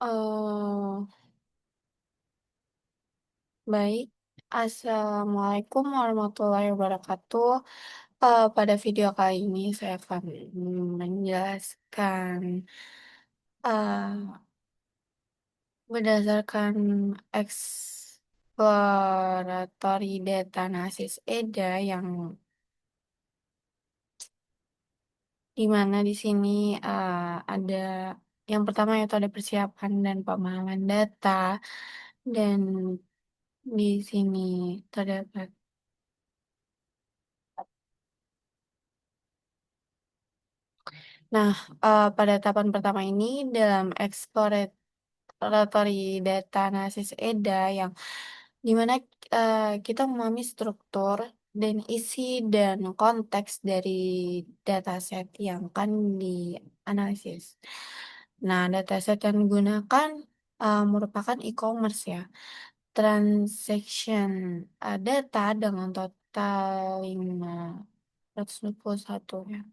Eee, Baik. Assalamualaikum warahmatullahi wabarakatuh. Pada video kali ini saya akan menjelaskan, eee, berdasarkan exploratory data analisis EDA yang di mana di sini, ada yang pertama yaitu ada persiapan dan pemahaman data, dan di sini terdapat. Nah, pada tahapan pertama ini dalam exploratory data analisis EDA yang di mana, kita memahami struktur dan isi dan konteks dari dataset yang akan dianalisis. Nah, dataset yang digunakan, merupakan e-commerce ya, transaction, data dengan total 521 ya,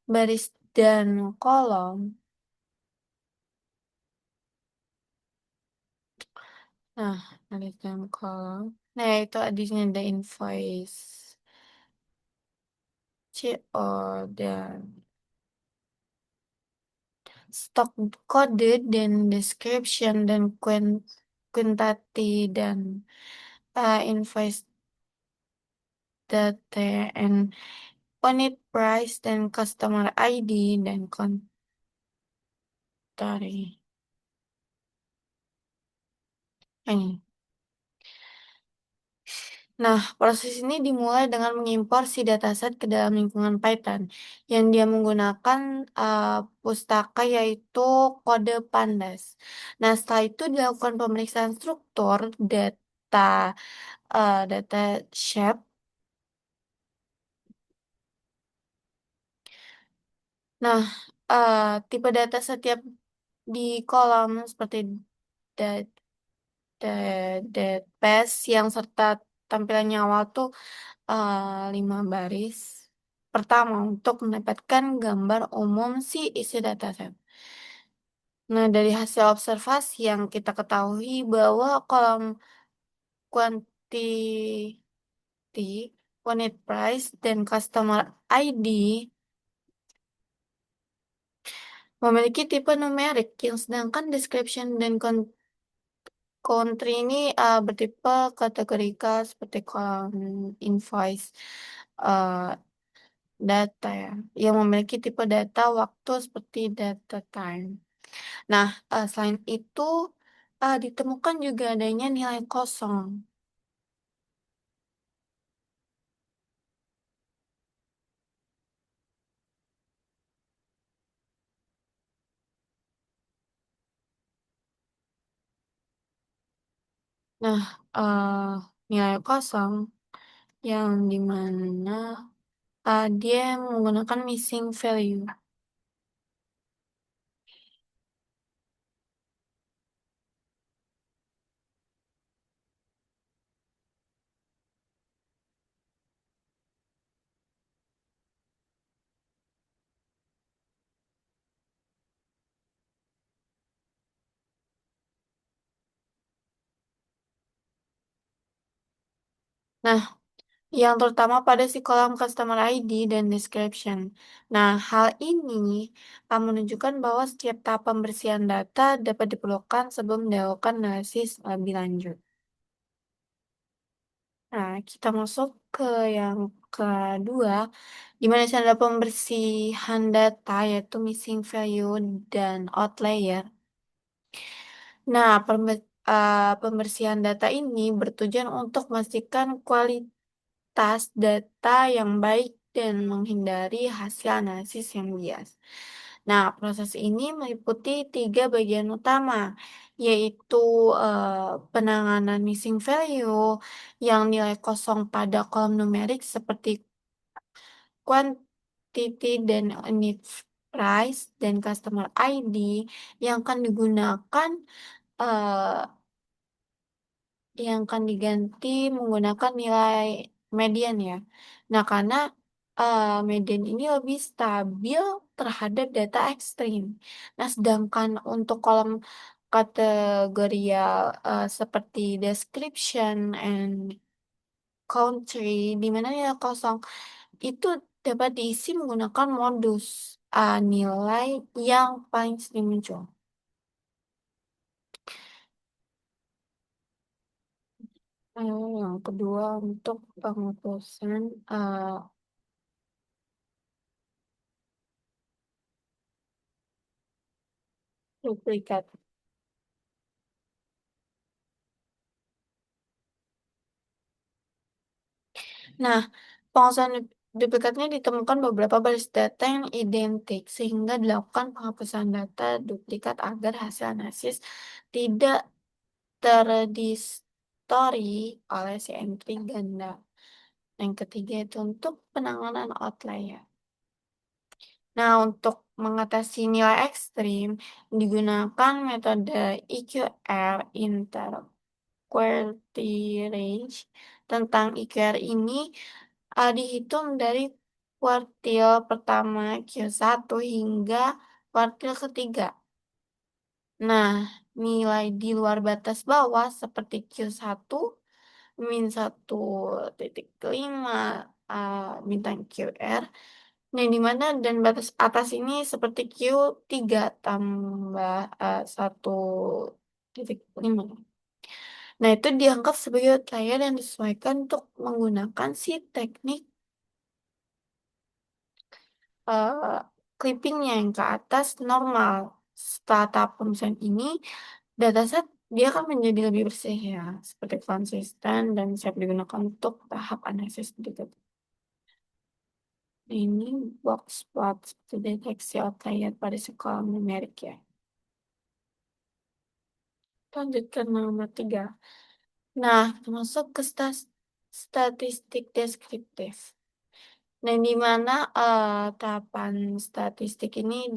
baris dan kolom. Nah, baris dan kolom. Nah, itu additional the invoice CO dan stok kode dan description dan quantity dan invoice data and unit price dan customer ID dan kontari. Ini. Nah, proses ini dimulai dengan mengimpor si dataset ke dalam lingkungan Python yang dia menggunakan pustaka yaitu kode pandas. Nah, setelah itu dilakukan pemeriksaan struktur data shape. Nah, tipe data setiap di kolom seperti dat path yang serta tampilannya awal tuh 5 baris. Pertama, untuk mendapatkan gambar umum si isi dataset. Nah, dari hasil observasi yang kita ketahui bahwa kolom quantity, unit price, dan customer ID memiliki tipe numerik, yang sedangkan description dan country ini bertipe kategorikal seperti kolom invoice eh, data ya, yang memiliki tipe data waktu seperti data time. Nah, selain itu ditemukan juga adanya nilai kosong. Nah, nilai kosong yang dimana dia menggunakan missing value. Nah, yang terutama pada si kolom customer ID dan description. Nah, hal ini menunjukkan bahwa setiap tahap pembersihan data dapat diperlukan sebelum dilakukan analisis lebih lanjut. Nah, kita masuk ke yang kedua, di mana ada pembersihan data yaitu missing value dan outlier. Nah, pembersihan data ini bertujuan untuk memastikan kualitas data yang baik dan menghindari hasil analisis yang bias. Nah, proses ini meliputi tiga bagian utama, yaitu penanganan missing value yang nilai kosong pada kolom numerik seperti quantity dan unit price dan customer ID yang akan digunakan eh, yang akan diganti menggunakan nilai median ya. Nah, karena median ini lebih stabil terhadap data ekstrim. Nah, sedangkan untuk kolom kategorial seperti description and country, di mana nilai kosong itu dapat diisi menggunakan modus nilai yang paling sering muncul. Yang kedua untuk penghapusan duplikat. Nah, penguasaan duplikatnya ditemukan beberapa basis data yang identik, sehingga dilakukan penghapusan data duplikat agar hasil analisis tidak terdistori oleh si entry ganda. Yang ketiga itu untuk penanganan outlier. Nah, untuk mengatasi nilai ekstrim, digunakan metode EQR Interquartile Range. Tentang EQR ini dihitung dari kuartil pertama Q1 hingga kuartil ketiga. Nah, nilai di luar batas bawah seperti Q1 -1,5 bintang QR. Nah, di mana dan batas atas ini seperti Q3 tambah 1,5. Nah, itu dianggap sebagai outlier yang disesuaikan untuk menggunakan si teknik eh, clippingnya yang ke atas normal. Setelah tahap pemeriksaan ini, dataset dia akan menjadi lebih bersih ya, seperti konsisten dan siap digunakan untuk tahap analisis berikutnya. Ini box plot seperti deteksi outlier pada sekolah numerik ya. Lanjut ke nomor 3. Nah, masuk ke statistik deskriptif. Nah, di mana tahapan statistik ini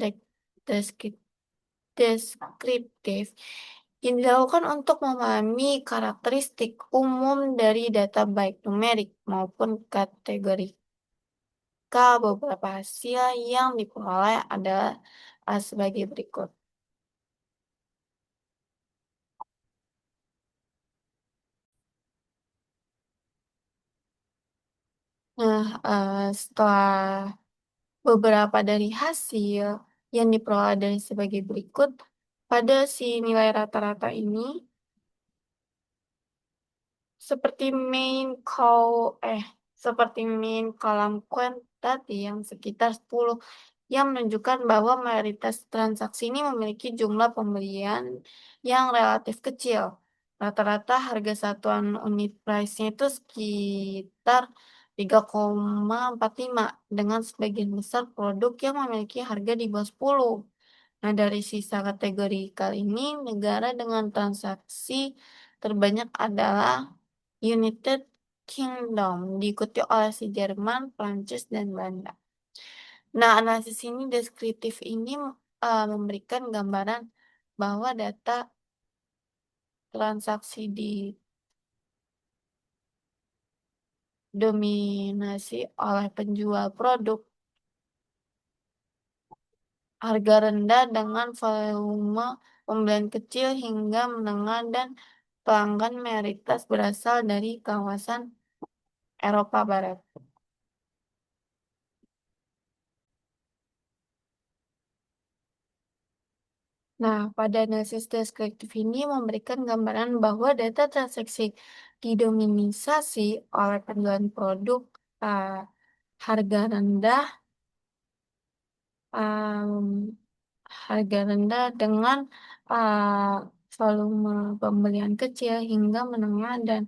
deskriptif yang dilakukan untuk memahami karakteristik umum dari data baik numerik maupun kategori. Beberapa hasil yang diperoleh adalah sebagai berikut. Nah, setelah beberapa dari hasil yang diperoleh dari sebagai berikut, pada si nilai rata-rata ini seperti main call eh seperti main kolam tadi yang sekitar 10 yang menunjukkan bahwa mayoritas transaksi ini memiliki jumlah pembelian yang relatif kecil. Rata-rata harga satuan unit price-nya itu sekitar 3,45 dengan sebagian besar produk yang memiliki harga di bawah 10. Nah, dari sisa kategori kali ini, negara dengan transaksi terbanyak adalah United Kingdom, diikuti oleh si Jerman, Prancis, dan Belanda. Nah, analisis ini deskriptif ini memberikan gambaran bahwa data transaksi didominasi oleh penjual produk harga rendah dengan volume pembelian kecil hingga menengah dan pelanggan mayoritas berasal dari kawasan Eropa Barat. Nah, pada analisis deskriptif ini memberikan gambaran bahwa data transaksi didominasi oleh penjualan produk uh, harga rendah, um, harga rendah dengan uh, volume pembelian kecil hingga menengah dan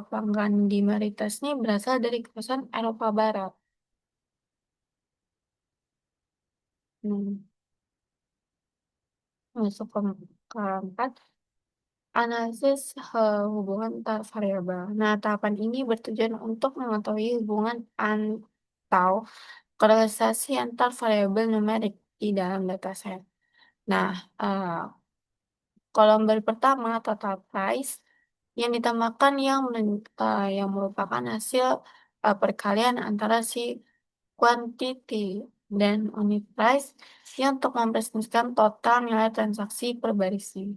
pelanggan di mayoritas ini berasal dari kawasan Eropa Barat. Hmm, masuk keempat. Analisis hubungan antar variabel. Nah, tahapan ini bertujuan untuk mengetahui hubungan atau korelasi antar variabel numerik di dalam dataset. Nah, eh, kolom baris pertama total price yang ditambahkan yang merupakan hasil perkalian antara si quantity dan unit price yang untuk mempresentasikan total nilai transaksi per barisnya.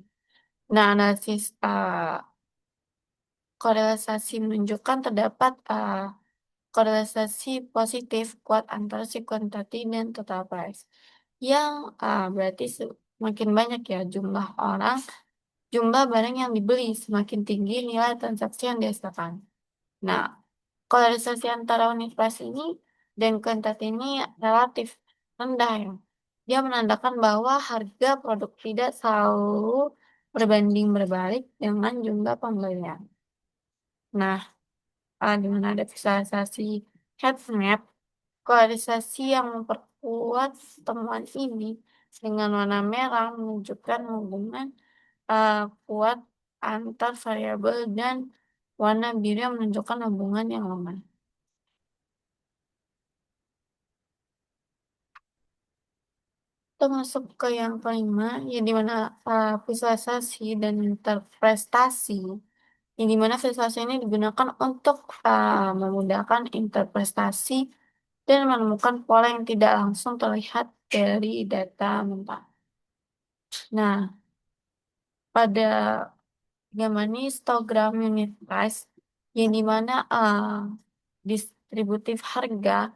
Nah, analisis korelasi menunjukkan terdapat korelasi positif kuat antara si kuantiti dan total price. Yang berarti semakin banyak ya jumlah barang yang dibeli, semakin tinggi nilai transaksi yang dihasilkan. Nah, polarisasi antara unit price ini dan kuantitas ini relatif rendah ya. Dia menandakan bahwa harga produk tidak selalu berbanding berbalik dengan jumlah pembelian. Nah, di mana ada visualisasi heat map, polarisasi yang memperkuat temuan ini dengan warna merah menunjukkan hubungan kuat antar variabel dan warna biru yang menunjukkan hubungan yang lemah. Kita masuk ke yang kelima, yang dimana visualisasi dan interpretasi, yang dimana visualisasi ini digunakan untuk memudahkan interpretasi dan menemukan pola yang tidak langsung terlihat dari data mentah. Nah, pada gambar ini histogram unit price, yang dimana distributif harga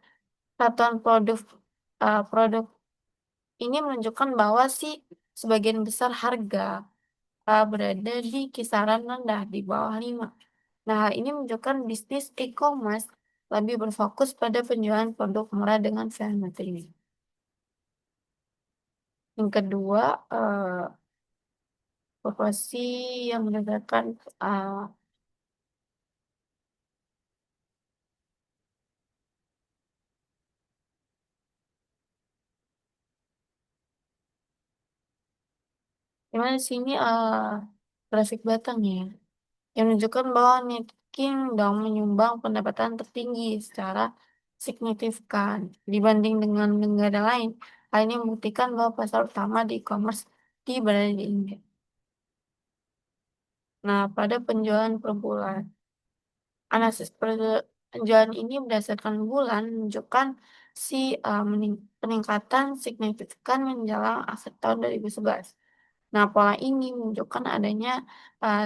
satuan produk ini menunjukkan bahwa sebagian besar harga berada di kisaran rendah di bawah 5. Nah, hal ini menunjukkan bisnis e-commerce lebih berfokus pada penjualan produk murah dengan value tinggi. Yang kedua, proporsi yang berdasarkan dimana di sini grafik batang ya, yang menunjukkan bahwa Netking dong menyumbang pendapatan tertinggi secara signifikan dibanding dengan negara lain. Hal ini membuktikan bahwa pasar utama di e-commerce berada di India. Nah, pada penjualan per bulan, analisis penjualan ini berdasarkan bulan menunjukkan peningkatan signifikan menjelang akhir tahun 2011. Nah, pola ini menunjukkan adanya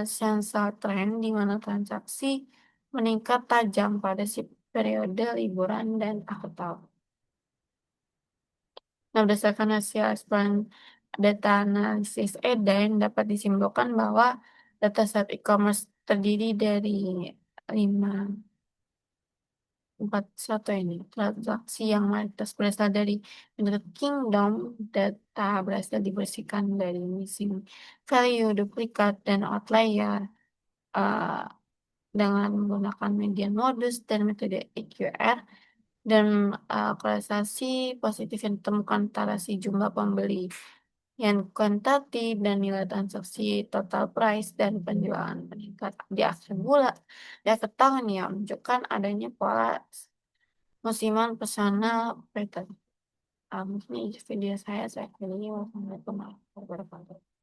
sensor tren di mana transaksi meningkat tajam pada periode liburan dan akhir tahun. Nah, berdasarkan hasil eksploran data analisis EDA dapat disimpulkan bahwa data set e-commerce terdiri dari 541 ini transaksi yang mayoritas berasal dari United Kingdom. Data berhasil dibersihkan dari missing value, duplikat, dan outlier uh, dengan menggunakan median modus dan metode EQR, dan korelasi positif yang ditemukan antara si jumlah pembeli yang kuantitatif dan nilai transaksi total price dan penjualan meningkat di akhir bulan di akhir tahun yang menunjukkan adanya pola musiman personal pattern. Mungkin ini video saya akhiri. Wassalamualaikum warahmatullahi wabarakatuh.